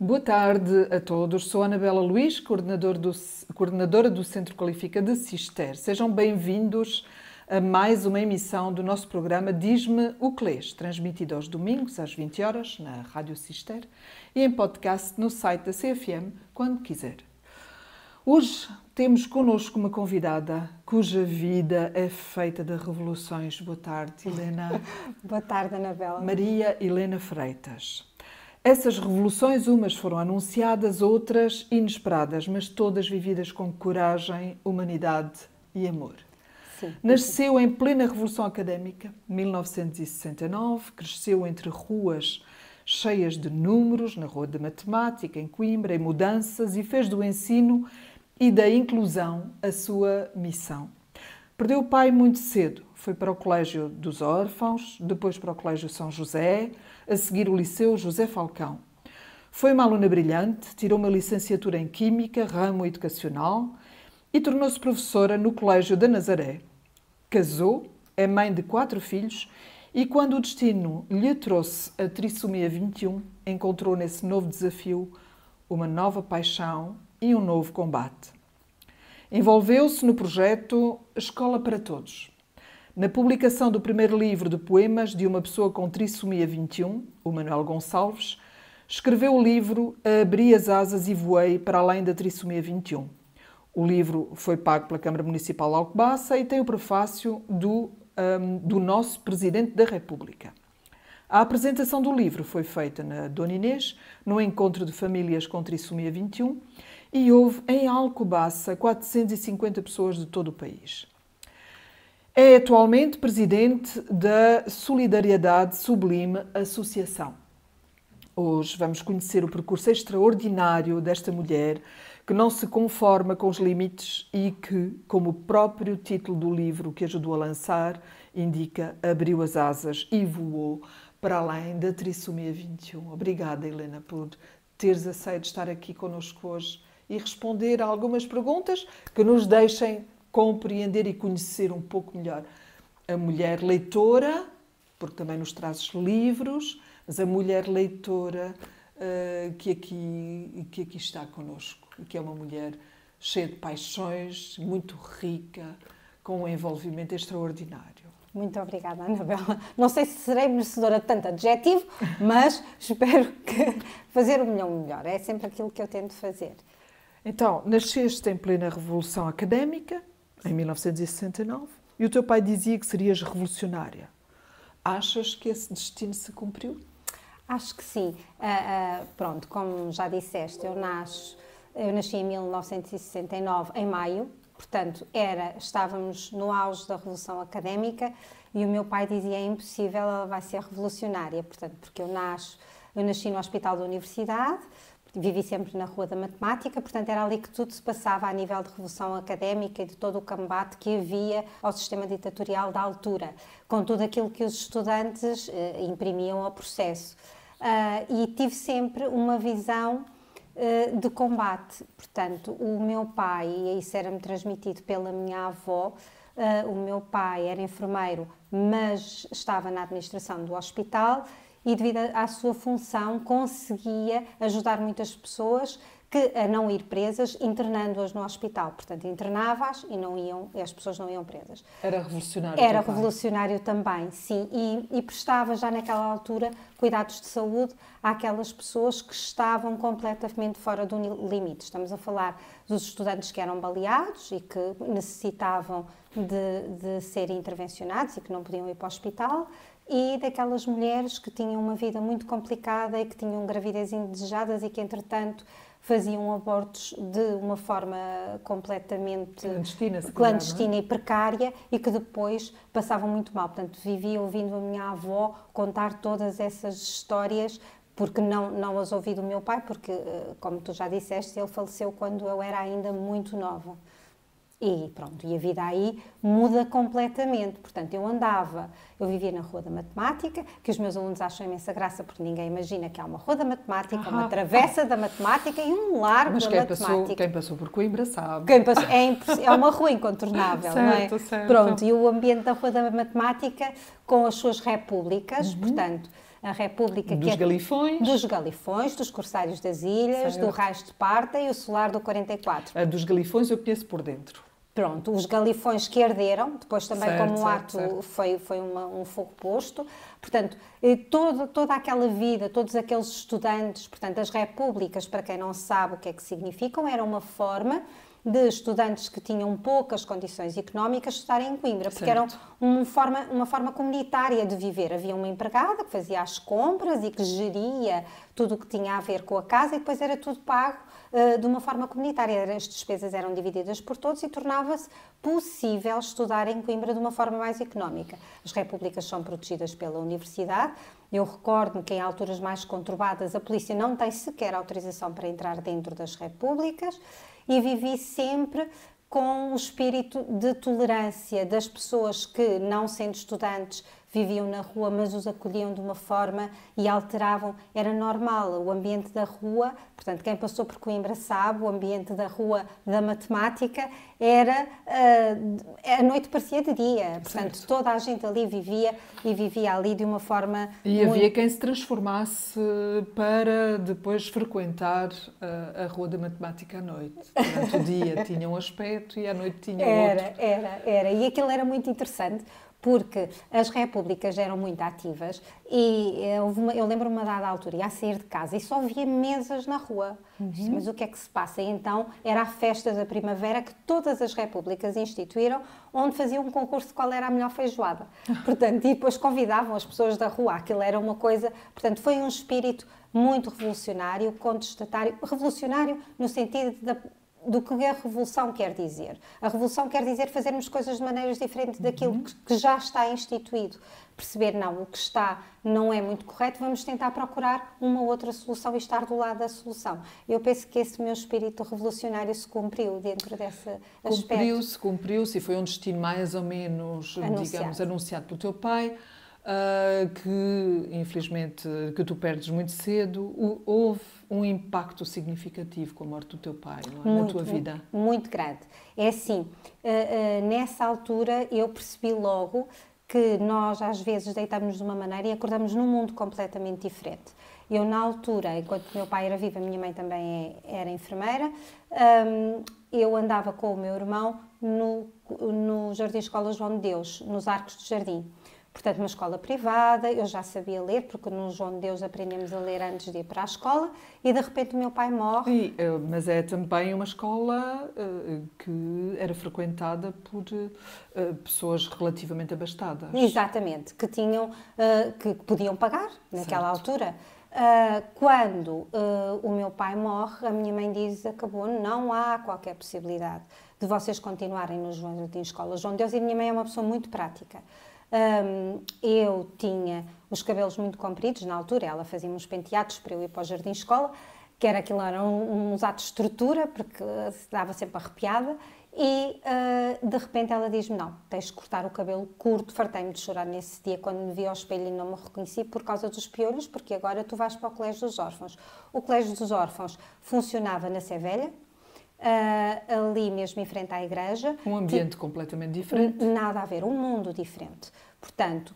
Boa tarde a todos. Sou Anabela Luís, coordenadora do Centro Qualifica de Cister. Sejam bem-vindos a mais uma emissão do nosso programa Diz-me o que lês, transmitido aos domingos às 20 horas na Rádio Cister e em podcast no site da CFM, quando quiser. Hoje temos connosco uma convidada cuja vida é feita de revoluções. Boa tarde, Helena. Boa tarde, Anabela. Maria Helena Freitas. Essas revoluções, umas foram anunciadas, outras inesperadas, mas todas vividas com coragem, humanidade e amor. Sim. Nasceu em plena Revolução Académica, 1969, cresceu entre ruas cheias de números, na Rua da Matemática, em Coimbra, em mudanças, e fez do ensino e da inclusão a sua missão. Perdeu o pai muito cedo, foi para o Colégio dos Órfãos, depois para o Colégio São José, a seguir o Liceu José Falcão. Foi uma aluna brilhante, tirou uma licenciatura em Química, ramo educacional, e tornou-se professora no Colégio da Nazaré. Casou, é mãe de 4 filhos e, quando o destino lhe trouxe a trissomia 21, encontrou nesse novo desafio uma nova paixão e um novo combate. Envolveu-se no projeto Escola para Todos. Na publicação do primeiro livro de poemas de uma pessoa com trissomia 21, o Manuel Gonçalves, escreveu o livro Abri as asas e voei para além da trissomia 21. O livro foi pago pela Câmara Municipal de Alcobaça e tem o prefácio do nosso Presidente da República. A apresentação do livro foi feita na Dona Inês, no encontro de famílias com trissomia 21, e houve em Alcobaça 450 pessoas de todo o país. É atualmente presidente da Solidariedade Sublime Associação. Hoje vamos conhecer o percurso extraordinário desta mulher que não se conforma com os limites e que, como o próprio título do livro que ajudou a lançar indica, abriu as asas e voou para além da trissomia 21. Obrigada, Helena, por teres aceito estar aqui connosco hoje e responder a algumas perguntas que nos deixem compreender e conhecer um pouco melhor a mulher leitora, porque também nos trazes livros, mas a mulher leitora que aqui está connosco, que é uma mulher cheia de paixões, muito rica, com um envolvimento extraordinário. Muito obrigada, Anabela. Não sei se serei merecedora de tanto adjetivo, mas espero que fazer o melhor. É sempre aquilo que eu tento fazer. Então, nasceste em plena Revolução Académica, em 1969, e o teu pai dizia que serias revolucionária. Achas que esse destino se cumpriu? Acho que sim. Pronto, como já disseste, eu nasci em 1969, em maio, portanto, estávamos no auge da Revolução Académica e o meu pai dizia, é impossível, ela vai ser revolucionária, portanto, porque eu nasci no Hospital da Universidade, vivi sempre na Rua da Matemática, portanto era ali que tudo se passava a nível de revolução académica e de todo o combate que havia ao sistema ditatorial da altura, com tudo aquilo que os estudantes imprimiam ao processo. E tive sempre uma visão de combate. Portanto, o meu pai, e isso era-me transmitido pela minha avó, o meu pai era enfermeiro, mas estava na administração do hospital, e devido à sua função conseguia ajudar muitas pessoas a não ir presas, internando-as no hospital. Portanto, internava-as e as pessoas não iam presas. Era revolucionário Era revolucionário também, sim. E prestava já naquela altura cuidados de saúde àquelas pessoas que estavam completamente fora do limite. Estamos a falar dos estudantes que eram baleados e que necessitavam de serem intervencionados e que não podiam ir para o hospital, e daquelas mulheres que tinham uma vida muito complicada e que tinham gravidez indesejadas e que, entretanto, faziam abortos de uma forma completamente clandestina e precária e que depois passavam muito mal. Portanto, vivia ouvindo a minha avó contar todas essas histórias, porque não as ouvi do meu pai, porque, como tu já disseste, ele faleceu quando eu era ainda muito nova. E pronto, e a vida aí muda completamente. Portanto, eu vivia na Rua da Matemática, que os meus alunos acham imensa graça, porque ninguém imagina que há uma Rua da Matemática, uma travessa da Matemática e um largo da Matemática. Quem passou por Coimbra sabe. É uma rua incontornável, certo, não é? Certo. Pronto, e o ambiente da Rua da Matemática com as suas repúblicas, portanto, a República dos Galifões. Dos Galifões, dos Corsários das Ilhas, do Raios de Esparta e o Solar do 44. A dos Galifões eu conheço por dentro. Pronto, os Galifões que arderam, depois também Certo, como ato foi um fogo posto. Portanto, toda aquela vida, todos aqueles estudantes, portanto, as repúblicas, para quem não sabe o que é que significam, era uma forma de estudantes que tinham poucas condições económicas estudarem em Coimbra, porque era uma forma comunitária de viver. Havia uma empregada que fazia as compras e que geria tudo o que tinha a ver com a casa e depois era tudo pago de uma forma comunitária. As despesas eram divididas por todos e tornava-se possível estudar em Coimbra de uma forma mais económica. As repúblicas são protegidas pela universidade. Eu recordo-me que em alturas mais conturbadas a polícia não tem sequer autorização para entrar dentro das repúblicas e vivi sempre com o espírito de tolerância das pessoas que, não sendo estudantes, viviam na rua, mas os acolhiam de uma forma e alteravam. Era normal, o ambiente da rua, portanto, quem passou por Coimbra sabe, o ambiente da rua da matemática era, a noite parecia de dia, portanto, certo. Toda a gente ali vivia e vivia ali de uma forma... E havia quem se transformasse para depois frequentar a rua da matemática à noite. Durante o dia tinha um aspecto e à noite tinha outro. Era. E aquilo era muito interessante, porque as repúblicas eram muito ativas e eu lembro-me a dada altura, ia a sair de casa e só via mesas na rua. Mas o que é que se passa? E então era a festa da primavera que todas as repúblicas instituíram, onde faziam um concurso de qual era a melhor feijoada. Portanto, e depois convidavam as pessoas da rua. Aquilo era uma coisa... Portanto, foi um espírito muito revolucionário, contestatário. Revolucionário no sentido do que a revolução quer dizer. A revolução quer dizer fazermos coisas de maneiras diferentes daquilo que já está instituído. Perceber, não, o que está não é muito correto, vamos tentar procurar uma outra solução e estar do lado da solução. Eu penso que esse meu espírito revolucionário se cumpriu dentro desse aspecto. Cumpriu-se e foi um destino mais ou menos, digamos, anunciado pelo teu pai, que infelizmente que tu perdes muito cedo. Houve um impacto significativo com a morte do teu pai, não é? Na tua vida? Muito grande. É assim, nessa altura eu percebi logo que nós às vezes deitamos de uma maneira e acordamos num mundo completamente diferente. Eu na altura, enquanto meu pai era vivo, a minha mãe também era enfermeira, eu andava com o meu irmão no Jardim Escola João de Deus, nos Arcos do Jardim. Portanto, uma escola privada, eu já sabia ler, porque no João de Deus aprendemos a ler antes de ir para a escola, e de repente o meu pai morre. Mas é também uma escola que era frequentada por pessoas relativamente abastadas. Exatamente, que podiam pagar naquela altura. Quando o meu pai morre, a minha mãe diz, acabou, não há qualquer possibilidade de vocês continuarem no Jardim Escola João de Deus, e a minha mãe é uma pessoa muito prática. Eu tinha os cabelos muito compridos na altura, ela fazia uns penteados para eu ir para o jardim escola, que era uns atos de estrutura, porque se dava sempre arrepiada, e de repente ela diz-me, não, tens de cortar o cabelo curto. Fartei-me de chorar nesse dia quando me vi ao espelho e não me reconheci por causa dos piolhos, porque agora tu vais para o Colégio dos Órfãos. O Colégio dos Órfãos funcionava na Sé Velha, ali mesmo em frente à igreja. Um ambiente completamente diferente. Nada a ver, um mundo diferente. Portanto,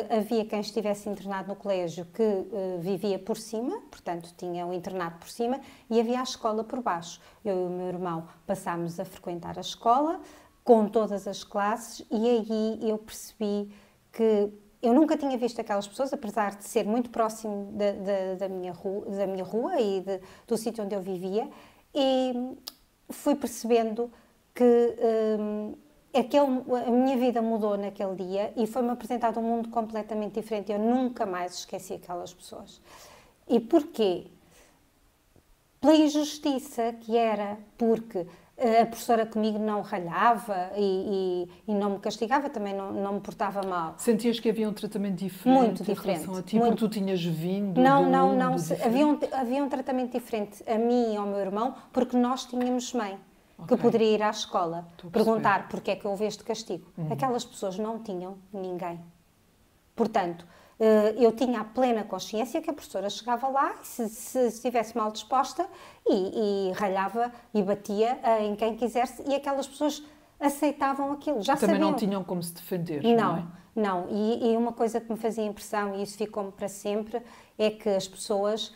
havia quem estivesse internado no colégio que vivia por cima, portanto, tinha o internato por cima, e havia a escola por baixo. Eu e o meu irmão passámos a frequentar a escola, com todas as classes, e aí eu percebi que eu nunca tinha visto aquelas pessoas, apesar de ser muito próximo da minha rua e do sítio onde eu vivia, e fui percebendo que a minha vida mudou naquele dia e foi-me apresentado um mundo completamente diferente. Eu nunca mais esqueci aquelas pessoas. E porquê? Pela injustiça que era, porque a professora comigo não ralhava e não me castigava, também não me portava mal. Sentias que havia um tratamento diferente? Muito diferente. Em relação a ti, porque tu tinhas vindo Não. Havia um tratamento diferente a mim e ao meu irmão, porque nós tínhamos mãe. Que poderia ir à escola, perguntar porque é que houve este castigo. Aquelas pessoas não tinham ninguém. Portanto, eu tinha a plena consciência que a professora chegava lá, se estivesse mal disposta, e ralhava e batia em quem quisesse, e aquelas pessoas aceitavam aquilo, já também sabiam. Não tinham como se defender, não é? Não, e uma coisa que me fazia impressão, e isso ficou-me para sempre, é que as pessoas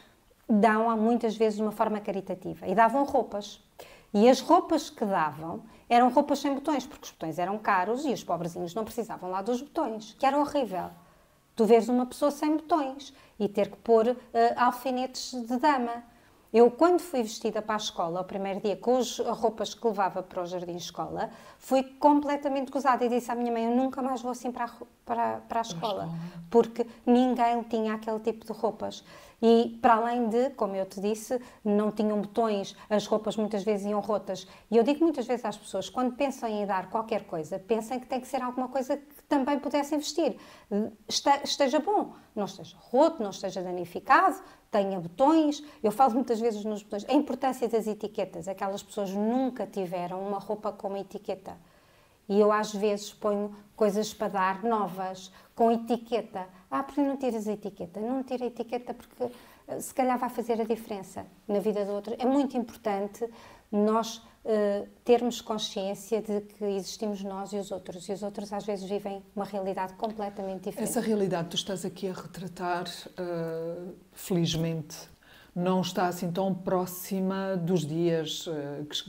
dão muitas vezes de uma forma caritativa e davam roupas. E as roupas que davam eram roupas sem botões, porque os botões eram caros e os pobrezinhos não precisavam lá dos botões, que era horrível. Tu vês uma pessoa sem botões e ter que pôr alfinetes de dama. Eu, quando fui vestida para a escola, o primeiro dia, com as roupas que levava para o jardim escola, fui completamente gozada e disse à minha mãe, eu nunca mais vou assim para a escola, porque ninguém tinha aquele tipo de roupas. E, para além de, como eu te disse, não tinham botões, as roupas muitas vezes iam rotas. E eu digo muitas vezes às pessoas, quando pensam em dar qualquer coisa, pensem que tem que ser alguma coisa que também pudessem vestir. Esteja bom, não esteja roto, não esteja danificado, tenha botões. Eu falo muitas vezes nos botões. A importância das etiquetas. Aquelas pessoas nunca tiveram uma roupa com uma etiqueta. E eu às vezes ponho coisas para dar novas, com etiqueta. Porque não tiras a etiqueta? Não tira a etiqueta porque se calhar vai fazer a diferença na vida de outros. É muito importante nós termos consciência de que existimos nós e os outros às vezes vivem uma realidade completamente diferente. Essa realidade que tu estás aqui a retratar, felizmente, não está assim tão próxima dos dias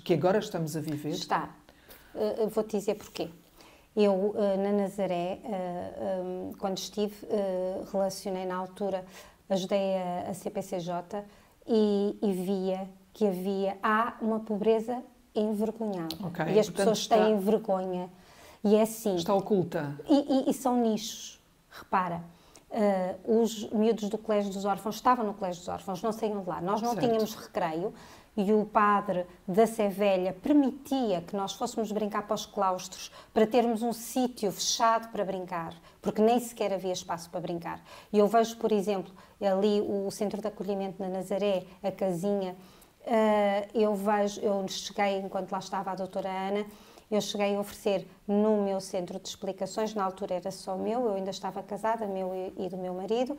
que agora estamos a viver? Está. Vou-te dizer porquê. Eu, na Nazaré, quando estive, relacionei na altura, ajudei a CPCJ e via que há uma pobreza envergonhada. Okay, e as pessoas têm vergonha. E é assim... Está oculta. E são nichos. Repara, os miúdos do Colégio dos Órfãos estavam no Colégio dos Órfãos, não saíam de lá. Nós não tínhamos recreio. E o padre da Sé Velha permitia que nós fôssemos brincar para os claustros, para termos um sítio fechado para brincar, porque nem sequer havia espaço para brincar. E eu vejo, por exemplo, ali o Centro de Acolhimento na Nazaré, a casinha, eu cheguei, enquanto lá estava a doutora Ana, eu cheguei a oferecer no meu centro de explicações, na altura era só meu, eu ainda estava casada, meu e do meu marido,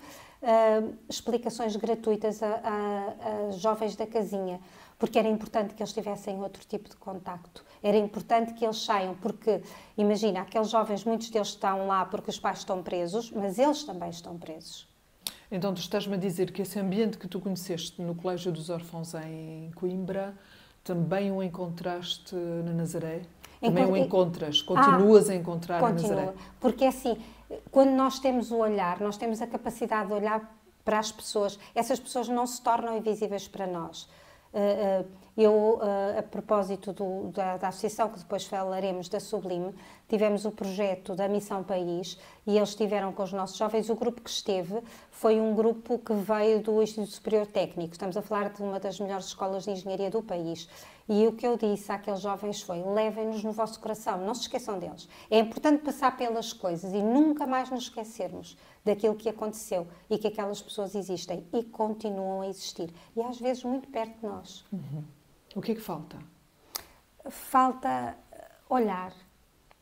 explicações gratuitas a jovens da casinha, porque era importante que eles tivessem outro tipo de contacto. Era importante que eles saiam, porque, imagina, aqueles jovens, muitos deles estão lá porque os pais estão presos, mas eles também estão presos. Então, tu estás-me a dizer que esse ambiente que tu conheceste no Colégio dos Órfãos em Coimbra, também o encontraste na Nazaré? Também o encontras? Continuas a encontrar na Nazaré? Porque assim, quando nós temos o olhar, nós temos a capacidade de olhar para as pessoas, essas pessoas não se tornam invisíveis para nós. Eu, a propósito da associação, que depois falaremos, da Sublime, tivemos o projeto da Missão País e eles estiveram com os nossos jovens. O grupo que esteve foi um grupo que veio do Instituto Superior Técnico. Estamos a falar de uma das melhores escolas de engenharia do país. E o que eu disse àqueles jovens foi: levem-nos no vosso coração, não se esqueçam deles. É importante passar pelas coisas e nunca mais nos esquecermos daquilo que aconteceu e que aquelas pessoas existem e continuam a existir. E às vezes muito perto de nós. Uhum. O que é que falta? Falta olhar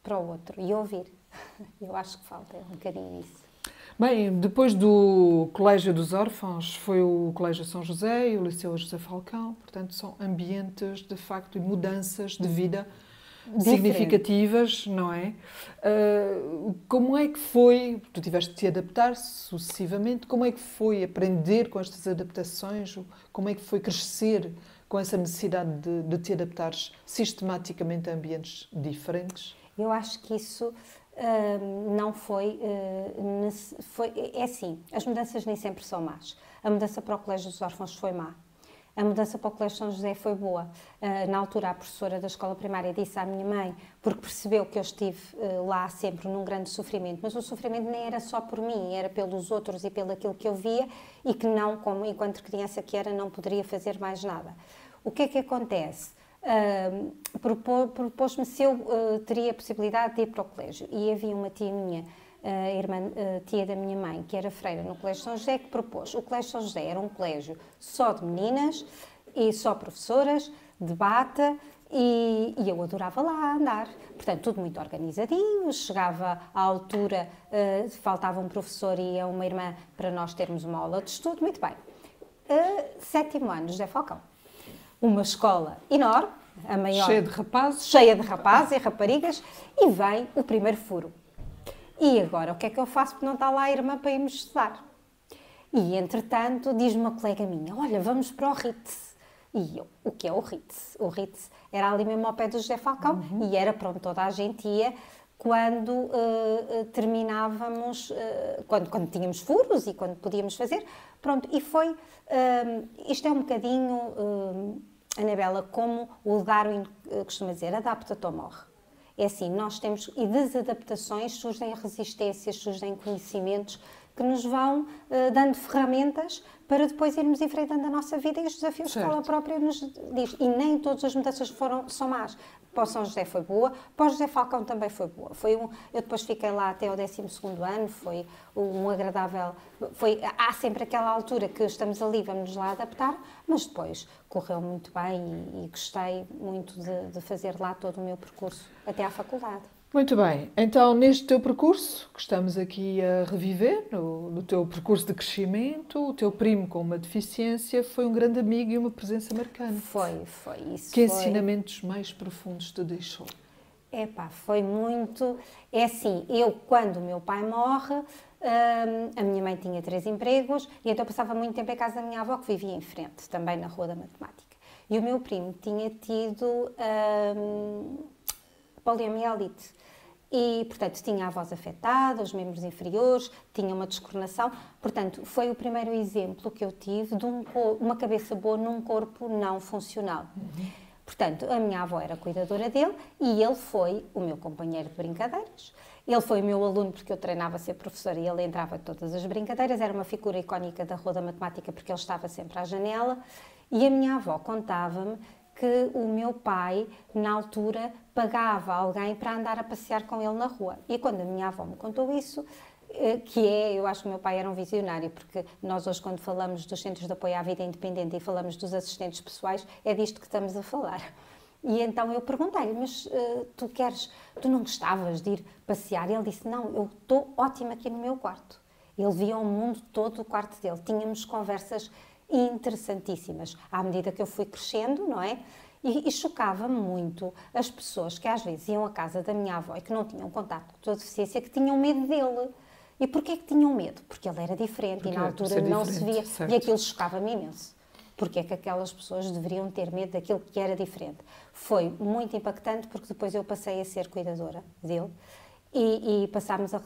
para o outro e ouvir. Eu acho que falta um bocadinho isso. Bem, depois do Colégio dos Órfãos foi o Colégio São José e o Liceu José Falcão. Portanto, são ambientes, de facto, e mudanças de vida significativas, não é? Como é que foi, tu tiveste de te adaptar sucessivamente, como é que foi aprender com estas adaptações? Como é que foi crescer com essa necessidade de te adaptares sistematicamente a ambientes diferentes? Eu acho que isso não foi, é assim, as mudanças nem sempre são más. A mudança para o Colégio dos Órfãos foi má. A mudança para o Colégio São José foi boa. Na altura, a professora da escola primária disse à minha mãe, porque percebeu que eu estive lá sempre num grande sofrimento, mas o sofrimento nem era só por mim, era pelos outros e pelo aquilo que eu via e que não, como enquanto criança que era, não poderia fazer mais nada. O que é que acontece? Propôs-me se eu teria a possibilidade de ir para o colégio. E havia uma tia minha, tia da minha mãe, que era freira no Colégio São José, que propôs. O Colégio São José era um colégio só de meninas e só professoras, de bata, e eu adorava lá andar. Portanto, tudo muito organizadinho, chegava à altura, faltava um professor e uma irmã para nós termos uma aula de estudo, muito bem. 7º ano, José Falcão. Uma escola enorme, a maior... Cheia de rapazes. Cheia de rapazes e raparigas, e vem o primeiro furo. E agora, o que é que eu faço porque não está lá a irmã para irmos estudar? E, entretanto, diz-me uma colega minha, olha, vamos para o Ritz. E eu, o que é o Ritz? O Ritz era ali mesmo ao pé do José Falcão e era para onde toda a gente ia quando terminávamos, quando tínhamos furos e quando podíamos fazer. Pronto, e foi, isto é um bocadinho, Anabela, como o Darwin costuma dizer, adapta-te ou morre. É assim, nós temos, e das adaptações surgem resistências, surgem conhecimentos que nos vão dando ferramentas para depois irmos enfrentando a nossa vida e os desafios que ela própria nos diz. E nem todas as mudanças são más. Para o São José foi boa, para o José Falcão também foi boa. Eu depois fiquei lá até o 12º ano, foi um agradável... há sempre aquela altura que estamos ali, vamos nos lá adaptar, mas depois correu muito bem e gostei muito de fazer lá todo o meu percurso até à faculdade. Muito bem, então neste teu percurso, que estamos aqui a reviver, no teu percurso de crescimento, o teu primo com uma deficiência foi um grande amigo e uma presença marcante. Foi isso. Que ensinamentos mais profundos te deixou? Foi muito... É assim, quando o meu pai morre, a minha mãe tinha 3 empregos e então passava muito tempo em casa da minha avó, que vivia em frente, também na Rua da Matemática. E o meu primo tinha tido poliomielite. E, portanto, tinha a voz afetada, os membros inferiores, tinha uma descoordenação. Portanto, foi o primeiro exemplo que eu tive de uma cabeça boa num corpo não funcional. Portanto, a minha avó era cuidadora dele e ele foi o meu companheiro de brincadeiras. Ele foi o meu aluno porque eu treinava a ser professora e ele entrava em todas as brincadeiras. Era uma figura icónica da Rua da Matemática porque ele estava sempre à janela. E a minha avó contava-me que o meu pai, na altura, pagava alguém para andar a passear com ele na rua. E quando a minha avó me contou isso, eu acho que o meu pai era um visionário, porque nós hoje, quando falamos dos Centros de Apoio à Vida Independente e falamos dos assistentes pessoais, é disto que estamos a falar. E então eu perguntei-lhe, mas tu não gostavas de ir passear? E ele disse, não, eu estou ótima aqui no meu quarto. Ele via o mundo todo do quarto dele. Tínhamos conversas interessantíssimas, à medida que eu fui crescendo, não é? E chocava-me muito as pessoas que às vezes iam à casa da minha avó e que não tinham contato com a deficiência, que tinham medo dele. E porquê que tinham medo? Porque ele era diferente e na altura não se via. Certo. E aquilo chocava-me imenso. Porquê é que aquelas pessoas deveriam ter medo daquilo que era diferente? Foi muito impactante porque depois eu passei a ser cuidadora dele e passámos a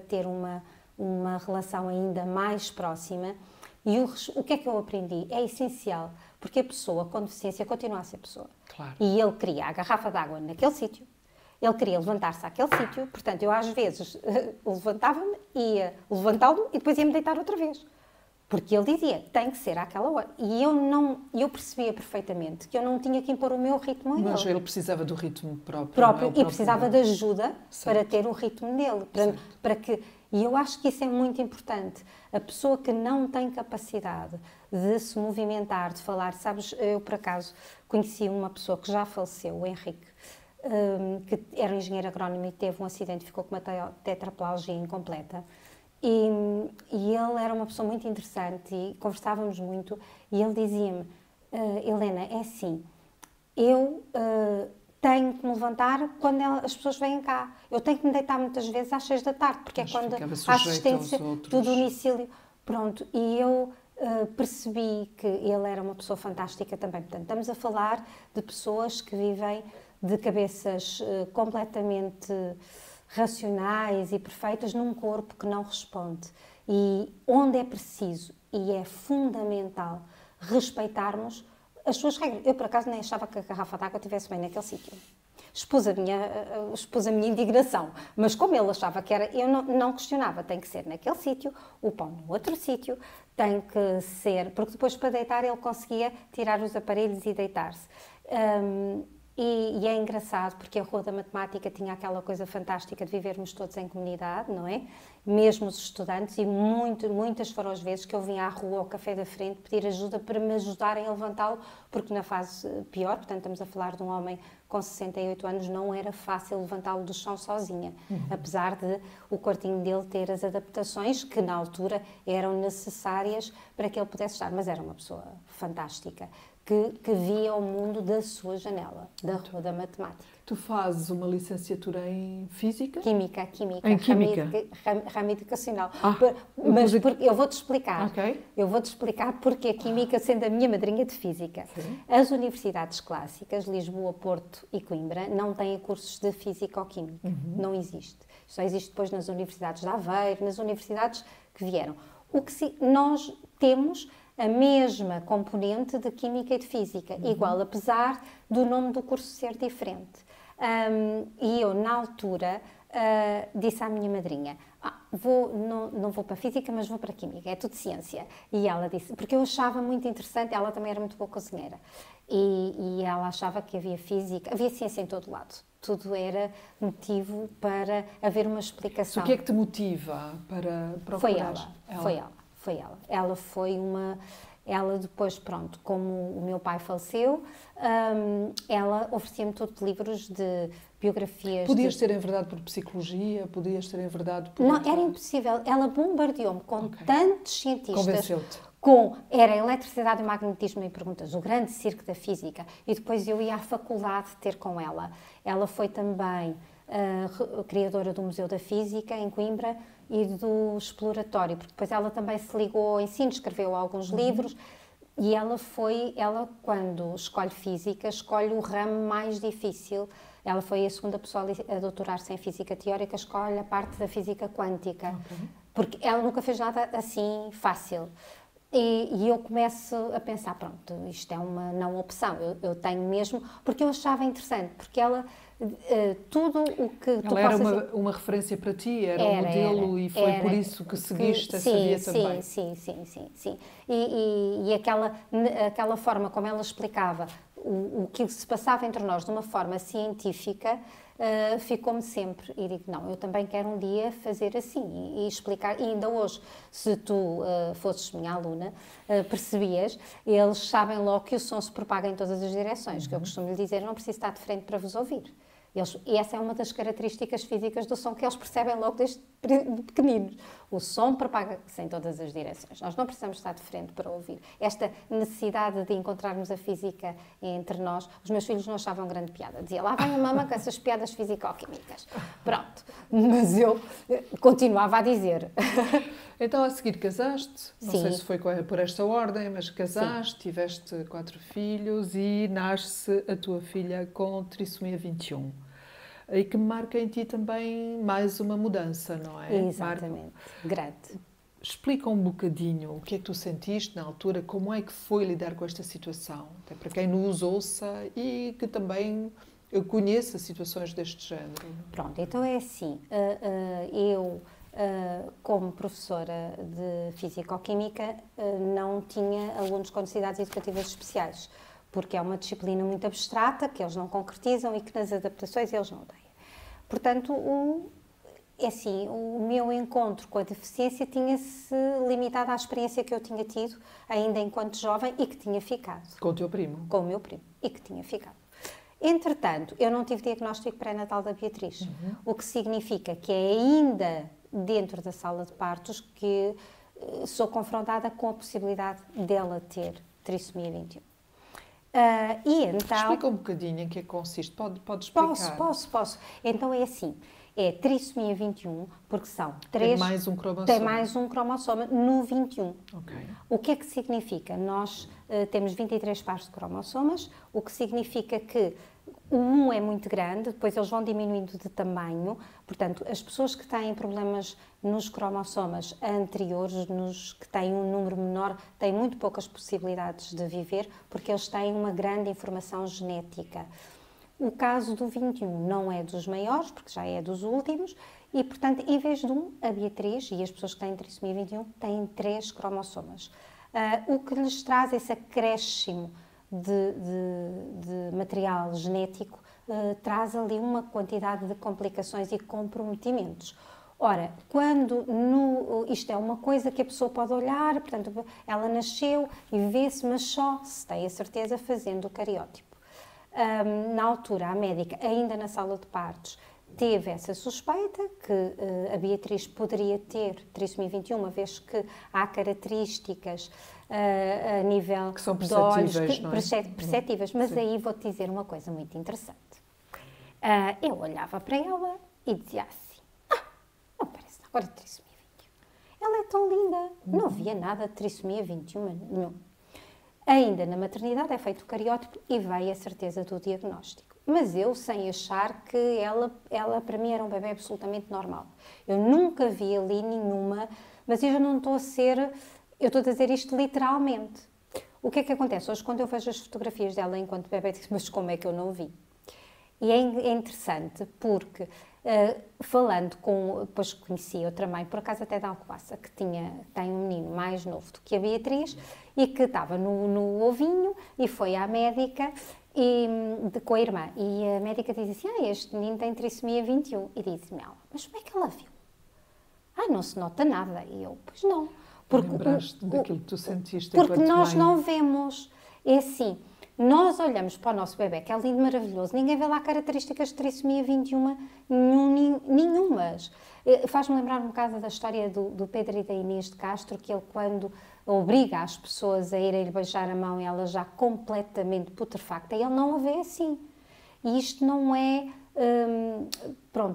ter uma relação ainda mais próxima. E o que é que eu aprendi? É essencial, porque a pessoa com deficiência continua a ser pessoa. Claro. E ele queria a garrafa de água naquele sítio, ele queria levantar-se àquele sítio, portanto, eu às vezes levantava-me, ia levantá-lo e depois ia-me deitar outra vez. Porque ele dizia, tem que ser àquela hora. E eu percebia perfeitamente que eu não tinha que impor o meu ritmo a ele. Mas ele precisava do ritmo próprio E precisava de ajuda para ter o ritmo dele. E eu acho que isso é muito importante. A pessoa que não tem capacidade de se movimentar, de falar... Sabes, eu por acaso conheci uma pessoa que já faleceu, o Henrique, que era um engenheiro agrónomo e teve um acidente, ficou com uma tetraplegia incompleta. E ele era uma pessoa muito interessante e conversávamos muito e ele dizia-me, Helena, é assim, eu tenho que me levantar quando as pessoas vêm cá. Eu tenho que me deitar muitas vezes às 6 da tarde, porque mas é quando a assistência do domicílio... Pronto, e eu percebi que ele era uma pessoa fantástica também. Portanto, estamos a falar de pessoas que vivem de cabeças completamente racionais e perfeitas num corpo que não responde. E onde é preciso e é fundamental respeitarmos as suas regras. Eu, por acaso, nem achava que a garrafa de água estivesse bem naquele sítio. Expus a minha indignação, mas como ele achava que era, eu não questionava, tem que ser naquele sítio, o pão no outro sítio, tem que ser, porque depois para deitar ele conseguia tirar os aparelhos e deitar-se. E é engraçado porque a Rua da Matemática tinha aquela coisa fantástica de vivermos todos em comunidade, não é? Mesmo os estudantes, e muitas foram as vezes que eu vinha à rua ao café da frente pedir ajuda para me ajudarem a levantá-lo, porque na fase pior, portanto estamos a falar de um homem com 68 anos, não era fácil levantá-lo do chão sozinha, apesar de o quartinho dele ter as adaptações que na altura eram necessárias para que ele pudesse estar, mas era uma pessoa fantástica, que via o mundo da sua janela, da rua da matemática. Tu fazes uma licenciatura em Física? Química, Em Química? Ramo educacional. Ah, Mas eu vou-te explicar. Ok. Eu vou-te explicar porque a Química, sendo a minha madrinha de Física. Sim. As universidades clássicas, Lisboa, Porto e Coimbra, não têm cursos de Física ou Química. Não existe. Só existe depois nas universidades de Aveiro, nas universidades que vieram. Nós temos a mesma componente de Química e de Física, igual, apesar do nome do curso ser diferente. E eu, na altura, disse à minha madrinha, não vou para Física, mas vou para Química, é tudo ciência. E ela disse, porque eu achava muito interessante, ela também era muito boa cozinheira, e ela achava que havia Física, havia ciência em todo lado. Tudo era motivo para haver uma explicação. O que é que te motiva para procurar? Foi ela. Ela foi uma... Ela depois, pronto, como o meu pai faleceu, ela oferecia-me todos livros de biografias. Podias ter enverdado por psicologia, podias ter enverdado por... Não, era impossível. Ela bombardeou-me com tantos cientistas. Convenceu-te. Era eletricidade e magnetismo e perguntas, o grande circo da física. E depois eu ia à faculdade ter com ela. Ela foi também criadora do Museu da Física, em Coimbra, e do Exploratório, porque depois ela também se ligou ao ensino, escreveu alguns livros, e ela, quando escolhe Física, escolhe o ramo mais difícil. Ela foi a segunda pessoa a doutorar-se em Física Teórica, escolhe a parte da Física Quântica, porque ela nunca fez nada assim fácil. E eu começo a pensar, pronto, isto é uma não opção, eu tenho mesmo, porque eu achava interessante, porque ela, tudo o que tu ela era possas... uma referência para ti, era um modelo e foi por isso que seguiste essa via também. Sim. E aquela forma como ela explicava o que se passava entre nós de uma forma científica, ficou-me sempre, e digo, não, eu também quero um dia fazer assim e explicar, e ainda hoje, se tu fosses minha aluna, percebias, eles sabem logo que o som se propaga em todas as direções, que eu costumo lhe dizer, não preciso estar de frente para vos ouvir. E essa é uma das características físicas do som que eles percebem logo desde pequeninos. O som propaga-se em todas as direções. Nós não precisamos estar de frente para ouvir. Esta necessidade de encontrarmos a física entre nós, os meus filhos não achavam grande piada. Dizia, lá vem a mama com essas piadas físico-químicas. Pronto. Mas eu continuava a dizer. Então, a seguir casaste, não sei se foi por esta ordem, mas casaste, tiveste 4 filhos e nasce a tua filha com trissomia 21. E que marca em ti também mais uma mudança, não é? Exatamente, grande. Explica um bocadinho o que é que tu sentiste na altura, como é que foi lidar com esta situação, até para quem nos ouça e que também conheça situações deste género. Pronto, então é assim, eu... como professora de Físico-Química, não tinha alunos com necessidades educativas especiais, porque é uma disciplina muito abstrata, que eles não concretizam e que nas adaptações eles não têm. Portanto, o meu encontro com a deficiência tinha-se limitado à experiência que eu tinha tido, ainda enquanto jovem, e que tinha ficado. Com o teu primo? Com o meu primo, e que tinha ficado. Entretanto, eu não tive diagnóstico pré-natal da Beatriz, o que significa que é ainda dentro da sala de partos que sou confrontada com a possibilidade dela ter trissomia 21. E então... Explica um bocadinho em que é que consiste, pode explicar? Posso. Então é assim, é trissomia 21, porque são 3... Tem mais um cromossoma. Tem mais um cromossoma no 21. Okay. O que é que significa? Nós temos 23 pares de cromossomas, o que significa que um é muito grande, depois eles vão diminuindo de tamanho, portanto, as pessoas que têm problemas nos cromossomas anteriores, nos que têm um número menor, têm muito poucas possibilidades de viver, porque eles têm uma grande informação genética. O caso do 21 não é dos maiores, porque já é dos últimos, e, portanto, em vez de a Beatriz e as pessoas que têm trissomia 21 têm 3 cromossomas. O que lhes traz esse acréscimo de material genético traz ali uma quantidade de complicações e comprometimentos. Ora, isto é uma coisa que a pessoa pode olhar, portanto, ela nasceu e vê-se, mas só se tem a certeza fazendo o cariótipo. Na altura, a médica, ainda na sala de partos, teve essa suspeita que a Beatriz poderia ter trissomia 21, uma vez que há características a nível que são de olhos perceptíveis. Mas aí vou-te dizer uma coisa muito interessante. Eu olhava para ela e dizia assim, não parece agora de trissomia 21. Ela é tão linda, não via nada de trissomia 21 nenhum. Ainda na maternidade é feito o cariótipo e veio a certeza do diagnóstico. Mas eu sem achar que ela para mim era um bebê absolutamente normal. Eu nunca vi ali nenhuma, mas eu já não estou a ser, eu estou a dizer isto literalmente. O que é que acontece? Hoje quando eu vejo as fotografias dela enquanto bebê, digo, mas como é que eu não vi? E é interessante porque, falando com, depois conheci outra mãe, por acaso até da Alcobaça, que tem um menino mais novo do que a Beatriz e que estava no ovinho e foi à médica com a irmã. E a médica diz assim, este menino tem trissomia 21. E disse-me ela, mas como é que ela viu? Não se nota nada. E eu, pois não. Lembraste daquilo que tu sentiste porque nós mãe. não vemos. É assim, nós olhamos para o nosso bebê, que é lindo, maravilhoso, ninguém vê lá características de trissomia 21 nenhumas. Faz-me lembrar um bocado da história do Pedro e da Inês de Castro, que ele quando obriga as pessoas a irem-lhe beijar a mão, ela já completamente putrefacta, ele não a vê assim. E isto não é,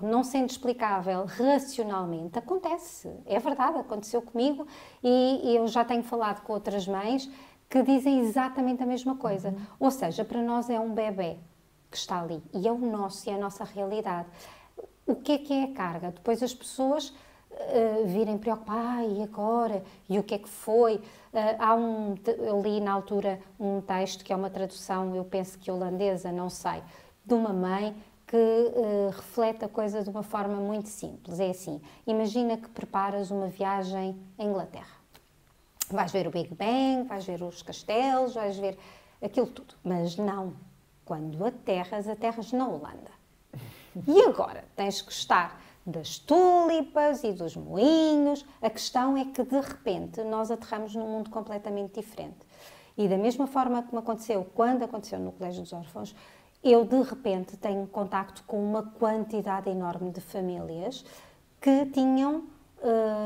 não sendo explicável racionalmente, acontece. É verdade, aconteceu comigo e eu já tenho falado com outras mães que dizem exatamente a mesma coisa. Ou seja, para nós é um bebê que está ali e é o nosso e é a nossa realidade. O que é a carga? Depois as pessoas virem preocupar, e agora? E o que é que foi? Eu li na altura um texto que é uma tradução, eu penso que holandesa, não sei, de uma mãe que reflete a coisa de uma forma muito simples. É assim, imagina que preparas uma viagem à Inglaterra. Vais ver o Big Bang, vais ver os castelos, vais ver aquilo tudo. Mas não, quando aterras na Holanda. E agora tens que gostar das tulipas e dos moinhos. A questão é que, de repente, nós aterramos num mundo completamente diferente. E da mesma forma que me aconteceu quando aconteceu no Colégio dos Órfãos, eu, de repente, tenho contacto com uma quantidade enorme de famílias que tinham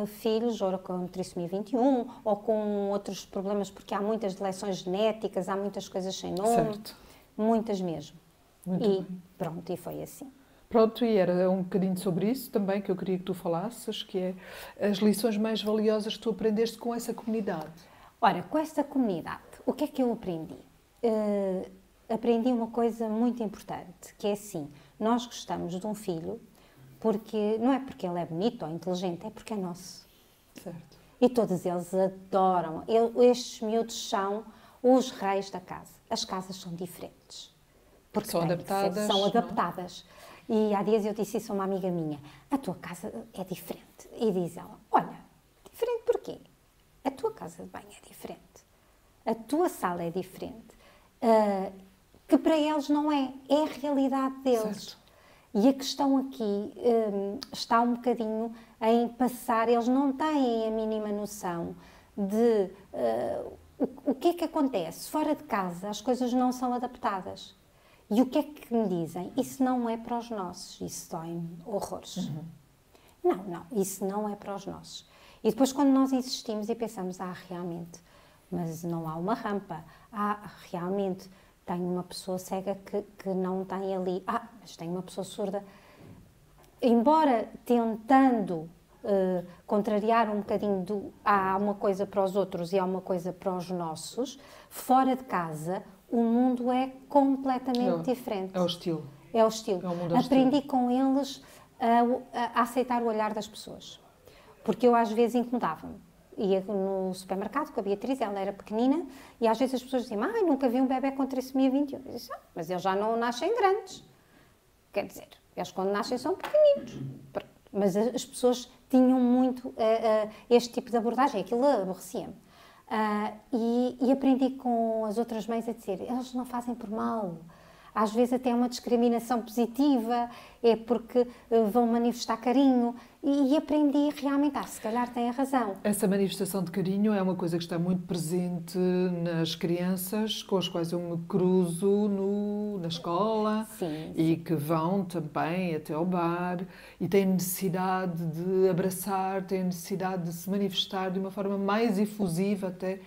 filhos, ou com trissomia 21, ou com outros problemas, porque há muitas deleções genéticas, há muitas coisas sem nome. Certo. Muitas mesmo. Muito E bem. pronto, e foi assim. Pronto, e era um bocadinho sobre isso também que eu queria que tu falasses, que é as lições mais valiosas que tu aprendeste com essa comunidade. Ora, com esta comunidade, o que é que eu aprendi? Aprendi uma coisa muito importante, que é assim, nós gostamos de um filho porque não é porque ele é bonito ou inteligente, é porque é nosso. Certo. E todos eles adoram. Estes miúdos são os reis da casa. As casas são diferentes. Porque são adaptadas. São adaptadas. E há dias eu disse isso a uma amiga minha. A tua casa é diferente. E diz ela, olha, diferente porquê? A tua casa de banho é diferente. A tua sala é diferente. Que para eles não é. É a realidade deles. Certo. E a questão aqui está um bocadinho em passar, eles não têm a mínima noção de o que é que acontece. Fora de casa as coisas não são adaptadas. E o que é que me dizem? Isso não é para os nossos, isso dói-me horrores. Não, isso não é para os nossos. E depois quando nós insistimos e pensamos, realmente, mas não há uma rampa, realmente... Tenho uma pessoa cega que não tem ali. Mas tenho uma pessoa surda. Embora tentando contrariar um bocadinho há uma coisa para os outros e há uma coisa para os nossos, fora de casa o mundo é completamente diferente. É o estilo. É o estilo. É o mundo Aprendi com eles a aceitar o olhar das pessoas. Porque eu às vezes incomodava-me. Ia no supermercado com a Beatriz, ela era pequenina, e às vezes as pessoas diziam, nunca vi um bebê com trissomia 21. Eu disse, mas eles já não nascem grandes. Quer dizer, eles quando nascem são pequeninos. Mas as pessoas tinham muito este tipo de abordagem, aquilo aborrecia-me. E aprendi com as outras mães a dizer, eles não fazem por mal. às vezes até é uma discriminação positiva, é porque vão manifestar carinho. E aprendi realmente, se calhar tem a razão. Essa manifestação de carinho é uma coisa que está muito presente nas crianças com as quais eu me cruzo na escola. Sim. E que vão também até ao bar e têm necessidade de abraçar, têm necessidade de se manifestar de uma forma mais efusiva até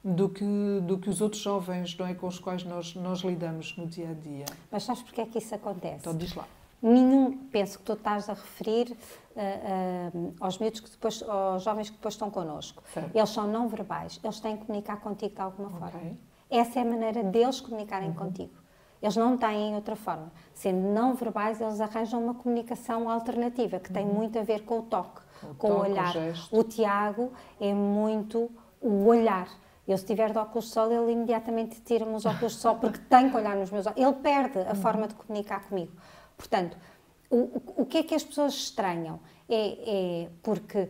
do que os outros jovens, não é, com os quais nós lidamos no dia a dia. Mas sabes porque é que isso acontece? Então diz lá. Penso que tu estás a referir aos miúdos aos jovens que depois estão connosco. Certo. Eles são não verbais, eles têm que comunicar contigo de alguma forma. Essa é a maneira deles comunicarem contigo. Eles não têm outra forma. Sendo não verbais, eles arranjam uma comunicação alternativa, que tem muito a ver com o toque, com o olhar. O Tiago é muito o olhar. Eu, se tiver de óculos de sol, ele imediatamente tira-me os óculos de sol, porque tem que olhar nos meus olhos. Ele perde a forma de comunicar comigo. Portanto, o que é que as pessoas estranham? É porque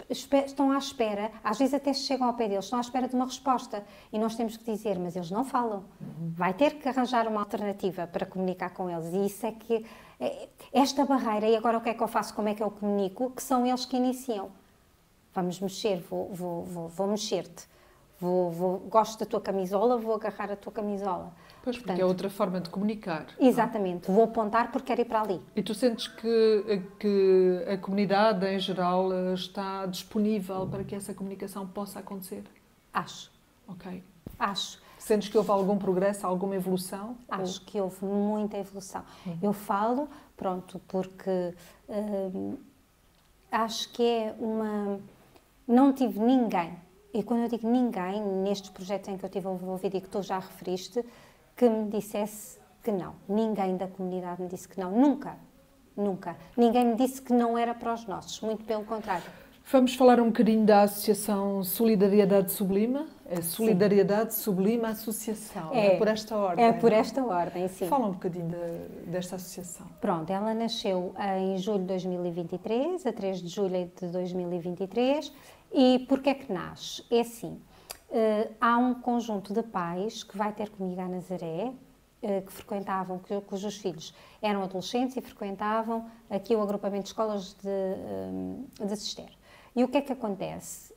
estão à espera, às vezes até chegam ao pé deles, estão à espera de uma resposta e nós temos que dizer, mas eles não falam. Vai ter que arranjar uma alternativa para comunicar com eles e isso é que, esta barreira, e agora o que é que eu faço, como é que eu comunico, que são eles que iniciam. Vamos mexer, vou mexer-te. Gosto da tua camisola, vou agarrar a tua camisola. Pois, porque é outra forma de comunicar. Exatamente. Vou apontar porque quero ir para ali. E tu sentes que a comunidade, em geral, está disponível para que essa comunicação possa acontecer? Acho. Ok. Acho. Sentes que houve algum progresso, alguma evolução? Acho que houve muita evolução. Eu falo, porque acho que é uma... Não tive ninguém, e quando eu digo ninguém, nestes projetos em que eu estive envolvida e que tu já referiste, que me dissesse que não. Ninguém da comunidade me disse que não. Nunca. Nunca. Ninguém me disse que não era para os nossos. Muito pelo contrário. Vamos falar um bocadinho da Associação Solidariedade Sublima? É Solidariedade Sublima Associação. É por esta ordem. É por esta ordem, sim. Fala um bocadinho desta associação. Pronto, ela nasceu em julho de 2023, a 3 de julho de 2023. E porquê é que nasce? É assim, há um conjunto de pais que vai ter comigo a Nazaré, que frequentavam, cujos filhos eram adolescentes e frequentavam aqui o agrupamento de escolas de Cister. E o que é que acontece?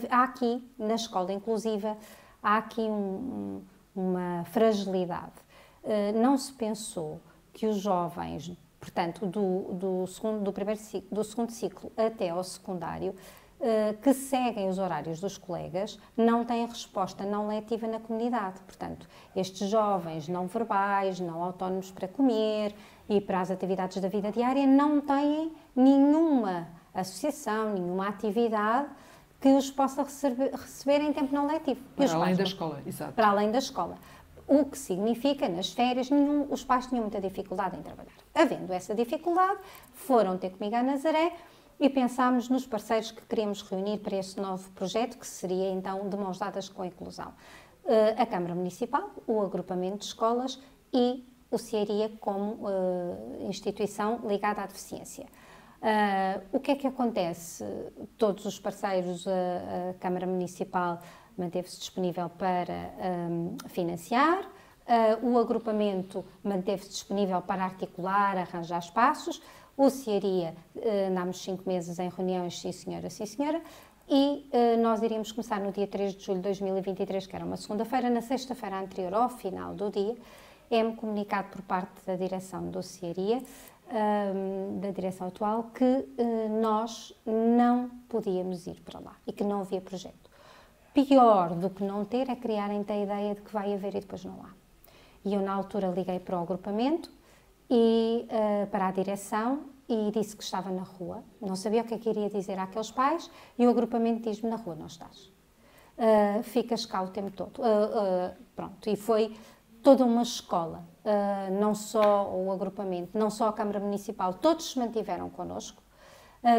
Há aqui, na escola inclusiva, há aqui uma fragilidade. Não se pensou que os jovens, portanto, do segundo ciclo até ao secundário, que seguem os horários dos colegas, não têm resposta não letiva na comunidade. Portanto, estes jovens não verbais, não autónomos para comer e para as atividades da vida diária, não têm nenhuma associação, nenhuma atividade que os possa receber em tempo não letivo. Para além da escola, exato. Para além da escola. O que significa, nas férias, os pais tinham muita dificuldade em trabalhar. Havendo essa dificuldade, foram ter comigo a Nazaré e pensámos nos parceiros que queríamos reunir para este novo projeto, que seria então de mãos dadas com a inclusão. A Câmara Municipal, o agrupamento de escolas e o CIARIA como instituição ligada à deficiência. O que é que acontece? Todos os parceiros, a Câmara Municipal manteve-se disponível para financiar, o agrupamento manteve-se disponível para articular, arranjar espaços, o CIARIA, andámos 5 meses em reuniões, sim senhora, e nós iríamos começar no dia 3 de julho de 2023, que era uma segunda-feira. Na sexta-feira anterior, ao final do dia, é-me comunicado por parte da direção do CIARIA, da direção atual, que nós não podíamos ir para lá e que não havia projeto. Pior do que não ter é criarem a ideia de que vai haver e depois não há. E eu, na altura, liguei para o agrupamento e para a direção e disse que estava na rua. Não sabia o que é que iria dizer àqueles pais e o agrupamento diz-me: na rua não estás. Ficas cá o tempo todo. Pronto, e foi toda uma escola, não só o agrupamento, não só a Câmara Municipal, todos se mantiveram connosco,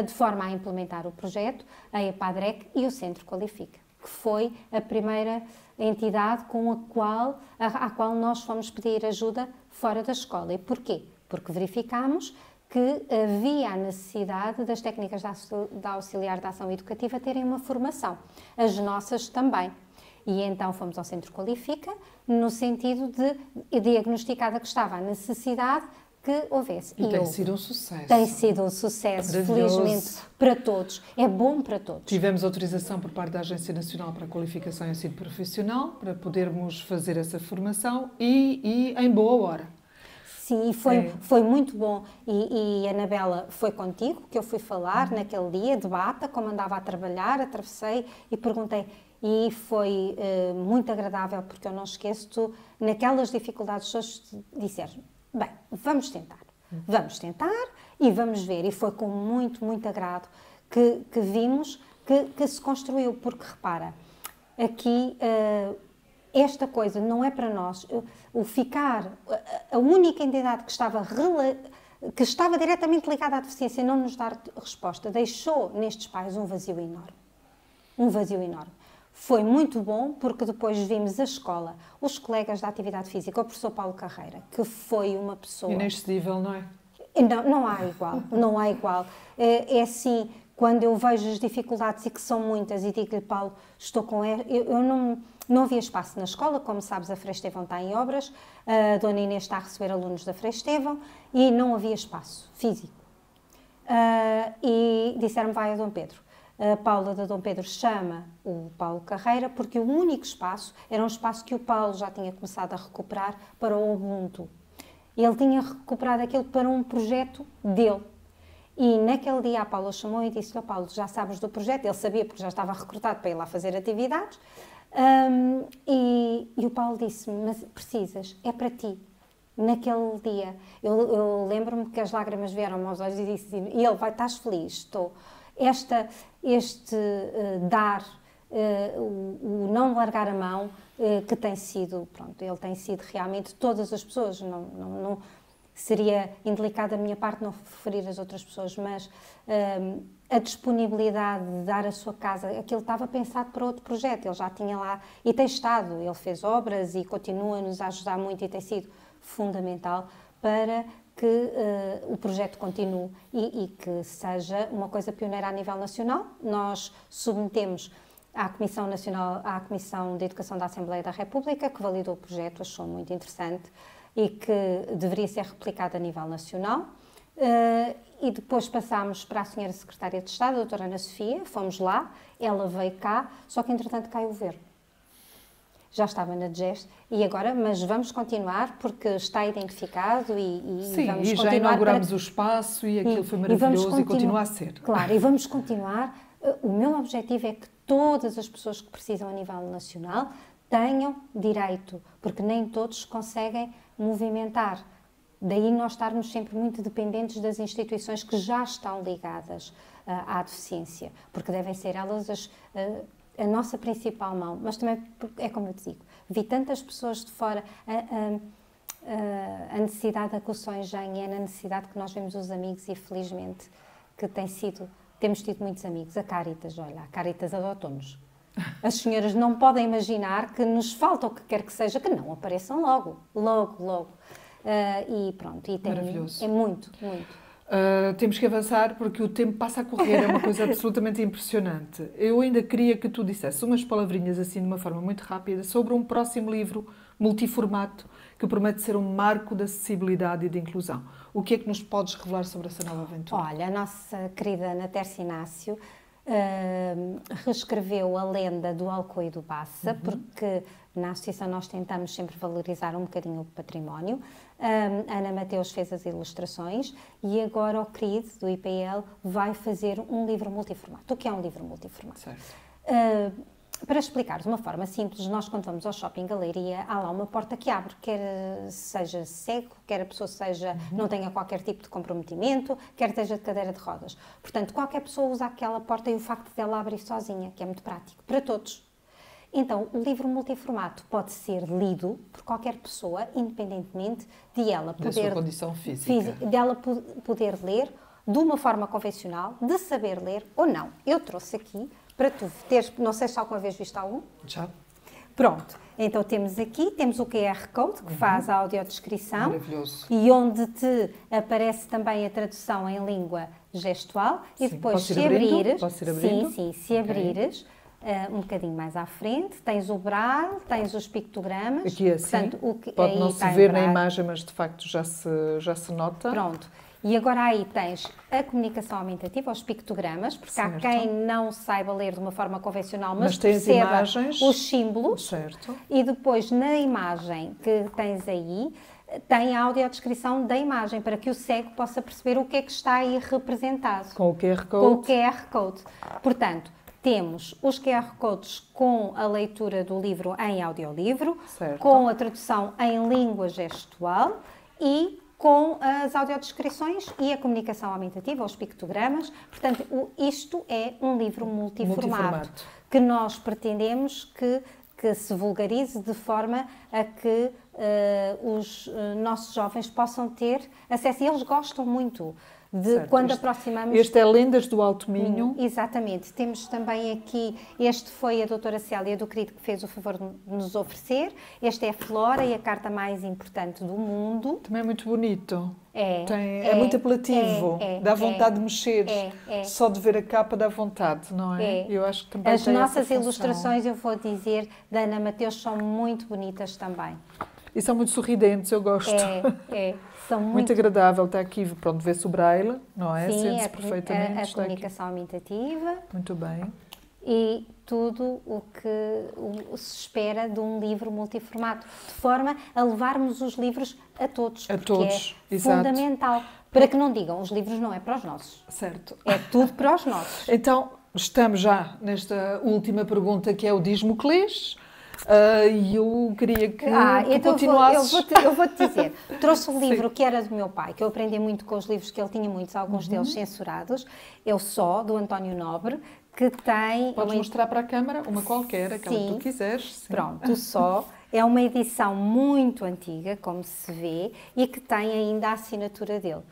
de forma a implementar o projeto, a EPADREC e o Centro Qualifica, que foi a primeira entidade à qual nós fomos pedir ajuda fora da escola. E porquê? Porque verificámos que havia a necessidade das técnicas da auxiliar de ação educativa terem uma formação, as nossas também. E então fomos ao Centro Qualifica, no sentido de diagnosticada que estava a necessidade que houvesse. E tem sido um sucesso. Tem sido um sucesso, felizmente, para todos. É bom para todos. Tivemos autorização por parte da Agência Nacional para a Qualificação e Ensino Profissional para podermos fazer essa formação e em boa hora. Sim, e foi muito bom. E a Anabela foi contigo, que eu fui falar naquele dia, de bata, como andava a trabalhar, atravessei e perguntei. E foi muito agradável, porque eu não esqueço, tu, naquelas dificuldades, todos disseres, bem, vamos tentar e vamos ver. E foi com muito, muito agrado que vimos que se construiu, porque repara, aqui esta coisa não é para nós, o ficar, a única entidade que estava diretamente ligada à deficiência não nos dar resposta, deixou nestes pais um vazio enorme. Um vazio enorme. Foi muito bom, porque depois vimos a escola, os colegas da atividade física, o professor Paulo Carreira, que foi uma pessoa... Inexcedível, não é? Não há igual, não há igual. É assim, quando eu vejo as dificuldades, e que são muitas, e digo-lhe, Paulo, estou com... Eu não havia espaço na escola, como sabes, a Frei Estevão está em obras, a Dona Inês está a receber alunos da Frei Estevão, e não havia espaço físico. E disseram-me, vai a Dom Pedro. A Paula da Dom Pedro chama o Paulo Carreira, porque o único espaço era um espaço que o Paulo já tinha começado a recuperar para o Ubuntu. Ele tinha recuperado aquilo para um projeto dele. E naquele dia a Paula chamou e disse, Paulo, já sabes do projeto? Ele sabia, porque já estava recrutado para ir lá fazer atividades. E o Paulo disse-me, mas precisas, é para ti. Naquele dia, eu lembro-me que as lágrimas vieram aos olhos e disse, e ele vai, estás feliz? Estou. Dar, o não largar a mão, que tem sido, pronto, ele tem sido realmente, todas as pessoas, não seria indelicado da minha parte não referir as outras pessoas, mas a disponibilidade de dar a sua casa, aquilo estava pensado para outro projeto, ele já tinha lá, e tem estado, ele fez obras e continua-nos a ajudar muito e tem sido fundamental para que o projeto continue e que seja uma coisa pioneira a nível nacional. Nós submetemos à Comissão Nacional, à Comissão de Educação da Assembleia da República, que validou o projeto, achou muito interessante e que deveria ser replicado a nível nacional. E depois passámos para a senhora Secretária de Estado, a doutora Ana Sofia, fomos lá, ela veio cá, só que entretanto caiu o governo. Já estava na DGEST e agora, mas vamos continuar porque está identificado e sim, vamos e continuar. já inauguramos o espaço e aquilo foi maravilhoso e continua a ser. Claro, e vamos continuar. O meu objetivo é que todas as pessoas que precisam a nível nacional tenham direito, porque nem todos conseguem movimentar. Daí nós estarmos sempre muito dependentes das instituições que já estão ligadas à deficiência, porque devem ser elas a nossa principal mão, mas também é como eu te digo, vi tantas pessoas de fora, a necessidade da que o sonho é na necessidade que nós vemos os amigos e felizmente que temos tido muitos amigos, a Caritas, olha, a Caritas adotou-nos. As senhoras não podem imaginar que nos falta o que quer que seja, que não apareçam logo. E pronto, maravilhoso. É muito. Temos que avançar porque o tempo passa a correr, é uma coisa absolutamente impressionante. Eu ainda queria que tu dissesse umas palavrinhas assim de uma forma muito rápida sobre um próximo livro multiformato que promete ser um marco de acessibilidade e de inclusão. O que é que nos podes revelar sobre essa nova aventura? Olha, a nossa querida Ana Tércia Inácio reescreveu a lenda do Alcoa e do Bassa, porque na associação nós tentamos sempre valorizar um bocadinho o património. Ana Mateus fez as ilustrações e agora o CRID, do IPL, vai fazer um livro multiformato. O que é um livro multiformato? Certo. Para explicar de uma forma simples, nós quando vamos ao shopping galeria, há lá uma porta que abre, quer seja cego, quer a pessoa não tenha qualquer tipo de comprometimento, quer esteja de cadeira de rodas. Portanto, qualquer pessoa usa aquela porta e o facto dela abrir sozinha, que é muito prático, para todos. Então, o livro multiformato pode ser lido por qualquer pessoa, independentemente de ela poder... Da sua condição física. De ela poder ler de uma forma convencional, de saber ler ou não. Eu trouxe aqui para tu teres... Não sei se alguma vez viste algum? Já. Pronto. Então, temos o QR Code, que faz a audiodescrição. Maravilhoso. E onde te aparece também a tradução em língua gestual. E depois, se abrires... Posso ir abrindo? Sim, se abrires... um bocadinho mais à frente, tens o braille, tens os pictogramas. Aqui é assim, portanto, pode não se ver na imagem, mas de facto já se nota. Pronto. E agora aí tens a comunicação aumentativa, os pictogramas, porque há quem não saiba ler de uma forma convencional, mas perceba os símbolos. Certo. E depois, na imagem que tens aí, tem a audiodescrição da imagem, para que o cego possa perceber o que é que está aí representado. Com o QR Code. Com o QR Code. Portanto, temos os QR Codes com a leitura do livro em audiolivro, certo, com a tradução em língua gestual e com as audiodescrições e a comunicação aumentativa, os pictogramas. Portanto, isto é um livro multiformato que nós pretendemos que se vulgarize de forma a que os nossos jovens possam ter acesso. E eles gostam muito de quando aproximamos... Este é Lendas do Alto Minho. Exatamente. Temos também aqui, este foi a doutora Célia do Querido que fez o favor de nos oferecer. Este é a Flora e a carta mais importante do mundo. Também é muito bonito. É muito apelativo. Dá vontade de mexer. Só de ver a capa dá vontade, não é? Eu acho que também as nossas ilustrações, eu vou dizer, da Ana Mateus, são muito bonitas também. E são muito sorridentes, eu gosto. São muito agradável. Está aqui, pronto, vê-se o braille, não é? Sim, sente-se perfeitamente. A comunicação aumentativa. Muito bem. E tudo o que se espera de um livro multiformato, de forma a levarmos os livros a todos. A todos, é fundamental. Para que não digam, os livros não é para os nossos. Certo. É tudo para os nossos. Então, estamos já nesta última pergunta, que é o Diz-me que lês. E eu queria que então continuasses. Eu vou-te dizer, trouxe um livro que era do meu pai, que eu aprendi muito com os livros que ele tinha muitos, alguns deles censurados, é o Só, do António Nobre, que tem... Podes mostrar para a câmara, uma qualquer, aquela que tu quiseres. Sim. Pronto, o Só é uma edição muito antiga, como se vê, e que tem ainda a assinatura dele.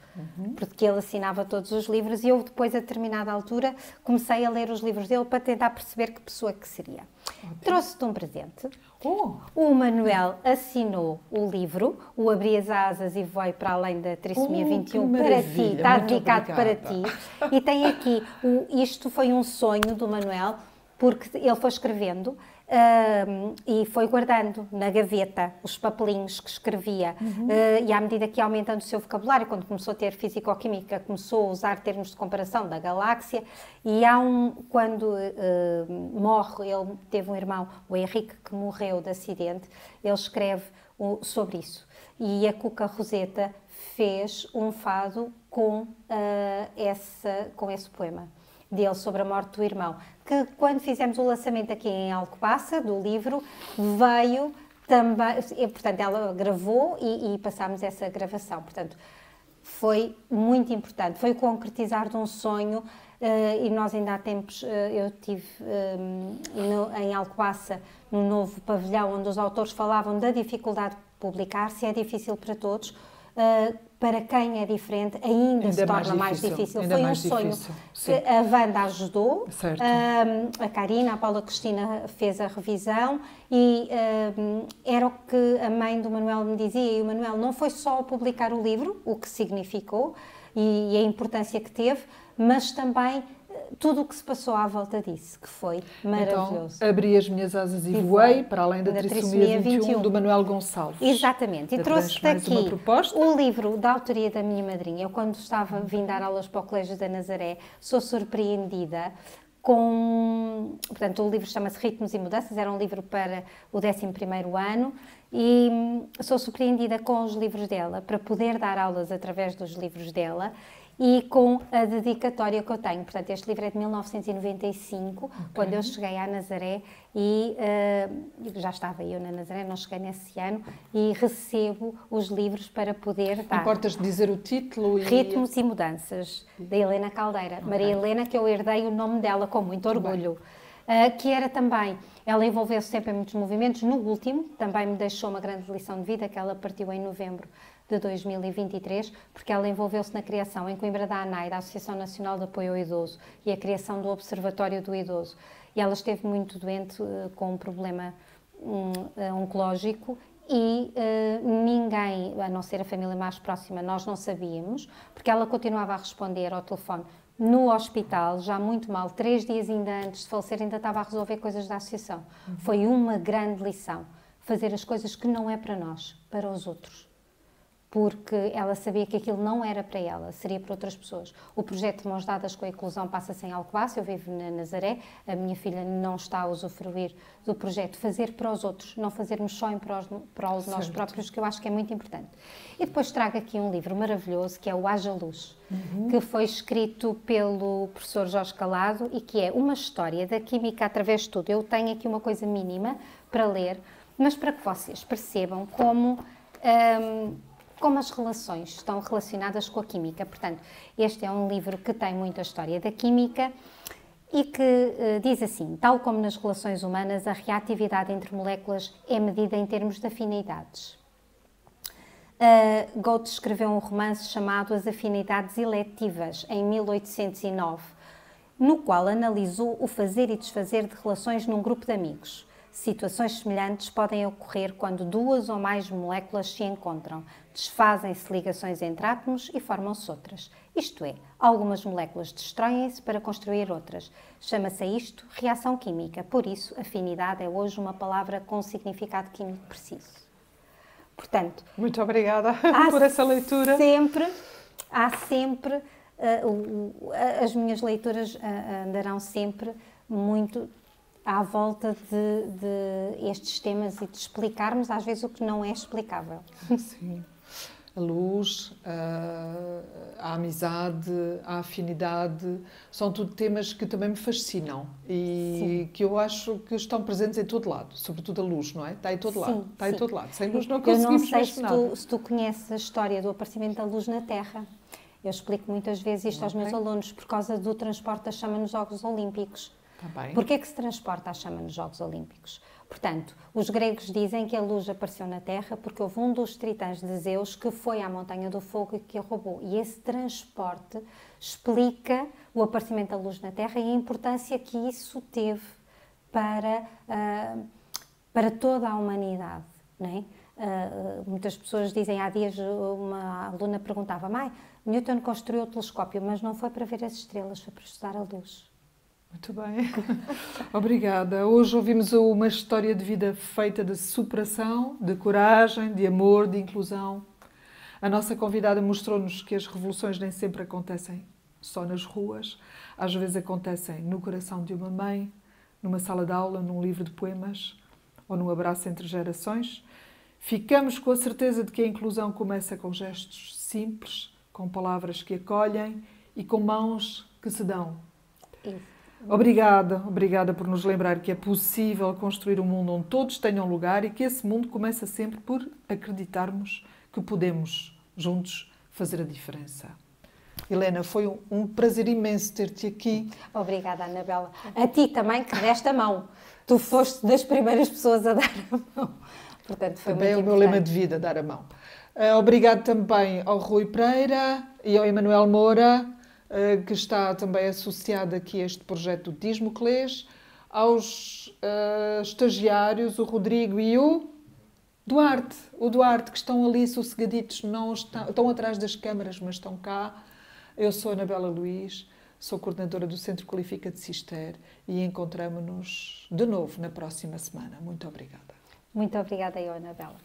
Porque ele assinava todos os livros e eu depois, a determinada altura, comecei a ler os livros dele para tentar perceber que pessoa que seria. Trouxe-te um presente. O Manuel assinou o livro, o Abri as Asas e Voei para Além da Trissomia 21 para ti, está dedicado para ti. E tem aqui, isto foi um sonho do Manuel, porque ele foi escrevendo e foi guardando na gaveta os papelinhos que escrevia. E à medida que ia aumentando o seu vocabulário, quando começou a ter fisicoquímica, começou a usar termos de comparação da galáxia. E quando morre, ele teve um irmão, o Henrique, que morreu de acidente, ele escreve sobre isso. E a Cuca Roseta fez um fado com esse poema dele sobre a morte do irmão, que quando fizemos o lançamento aqui em Alcobaça, do livro, veio também, portanto, ela gravou e passámos essa gravação, portanto, foi muito importante, foi o concretizar de um sonho, e nós ainda há tempos, eu estive em Alcobaça, no novo pavilhão, onde os autores falavam da dificuldade de publicar, se é difícil para todos, para quem é diferente, ainda se torna mais difícil. Foi um sonho que a Wanda ajudou, a Karina, a Paula Cristina fez a revisão e era o que a mãe do Manuel me dizia. E o Manuel não foi só publicar o livro, o que significou e a importância que teve, mas também tudo o que se passou à volta disso, que foi maravilhoso. Então, Abri as Minhas Asas e Voei para Além da Trissomia 21, do Manuel Gonçalves. Exatamente. E trouxe-te aqui o livro da autoria da minha madrinha. Eu, quando estava a vir dar aulas para o Colégio da Nazaré, sou surpreendida com... Portanto, o livro chama-se Ritmos e Mudanças, era um livro para o 11º ano, e sou surpreendida com os livros dela, para poder dar aulas através dos livros dela, e com a dedicatória que eu tenho. Portanto, este livro é de 1995, quando eu cheguei à Nazaré e já estava eu na Nazaré, não cheguei nesse ano, e recebo os livros para poder dar. Importas dizer o título? Ritmos e Mudanças, da Helena Caldeira. Maria Helena, que eu herdei o nome dela com muito orgulho. Que era também, ela envolveu-se sempre em muitos movimentos. No último, também me deixou uma grande lição de vida, que ela partiu em novembro de 2023, porque ela envolveu-se na criação em Coimbra da ANAI, da Associação Nacional de Apoio ao Idoso, e a criação do Observatório do Idoso. E ela esteve muito doente, com um problema oncológico, e ninguém, a não ser a família mais próxima, nós não sabíamos, porque ela continuava a responder ao telefone no hospital, já muito mal, 3 dias ainda antes de falecer, ainda estava a resolver coisas da associação. Foi uma grande lição, fazer as coisas que não é para nós, para os outros. Porque ela sabia que aquilo não era para ela, seria para outras pessoas. O projeto de Mãos Dadas com a Inclusão passa-se em Alcobaça, eu vivo na Nazaré, a minha filha não está a usufruir do projeto. Fazer para os outros, não fazermos só em para os nós próprios, que eu acho que é muito importante. E depois trago aqui um livro maravilhoso, que é o Haja Luz, que foi escrito pelo professor Jorge Calado e que é uma história da química através de tudo. Eu tenho aqui uma coisa mínima para ler, mas para que vocês percebam como as relações estão relacionadas com a química. Portanto, este é um livro que tem muita história da química e que diz assim: tal como nas relações humanas, a reatividade entre moléculas é medida em termos de afinidades. Goethe escreveu um romance chamado As Afinidades Eletivas, em 1809, no qual analisou o fazer e desfazer de relações num grupo de amigos. Situações semelhantes podem ocorrer quando 2 ou mais moléculas se encontram, desfazem-se ligações entre átomos e formam-se outras. Isto é, algumas moléculas destroem-se para construir outras. Chama-se a isto reação química. Por isso, afinidade é hoje uma palavra com significado químico preciso. Portanto, muito obrigada por essa leitura. Há sempre, as minhas leituras andarão sempre muito à volta de estes temas e de explicarmos às vezes o que não é explicável. Sim. A luz, a amizade, a afinidade, são tudo temas que também me fascinam e que eu acho que estão presentes em todo lado, sobretudo a luz, não é? Está em todo lado, está em todo lado. Sem luz não conseguimos mais nada. Eu não sei se tu conheces a história do aparecimento da luz na Terra. Eu explico muitas vezes isto aos meus alunos por causa do transporte da chama nos Jogos Olímpicos. Porquê é que se transporta a chama nos Jogos Olímpicos? Portanto, os gregos dizem que a luz apareceu na Terra porque houve um dos tritãs de Zeus que foi à Montanha do Fogo e que a roubou. E esse transporte explica o aparecimento da luz na Terra e a importância que isso teve para toda a humanidade, não é? Muitas pessoas dizem, há dias uma aluna perguntava: mãe, Newton construiu o telescópio, mas não foi para ver as estrelas, foi para estudar a luz. Muito bem, obrigada. Hoje ouvimos uma história de vida feita de superação, de coragem, de amor, de inclusão. A nossa convidada mostrou-nos que as revoluções nem sempre acontecem só nas ruas, às vezes acontecem no coração de uma mãe, numa sala de aula, num livro de poemas ou num abraço entre gerações. Ficamos com a certeza de que a inclusão começa com gestos simples, com palavras que acolhem e com mãos que se dão. Obrigada por nos lembrar que é possível construir um mundo onde todos tenham lugar e que esse mundo começa sempre por acreditarmos que podemos, juntos, fazer a diferença. Helena, foi um prazer imenso ter-te aqui. Obrigada, Anabela. A ti também, que deste a mão. Tu foste das primeiras pessoas a dar a mão. Portanto, foi também muito é o meu lema de vida, dar a mão. Obrigado também ao Rui Pereira e ao Emanuel Moura, que está também associado aqui a este projeto do Dismoclés, aos estagiários, o Rodrigo e o Duarte, que estão ali sossegaditos, não estão atrás das câmaras, mas estão cá. Eu sou a Anabela Luís, sou coordenadora do Centro Qualifica de Cister e encontramo-nos de novo na próxima semana. Muito obrigada. Muito obrigada, eu, Anabela.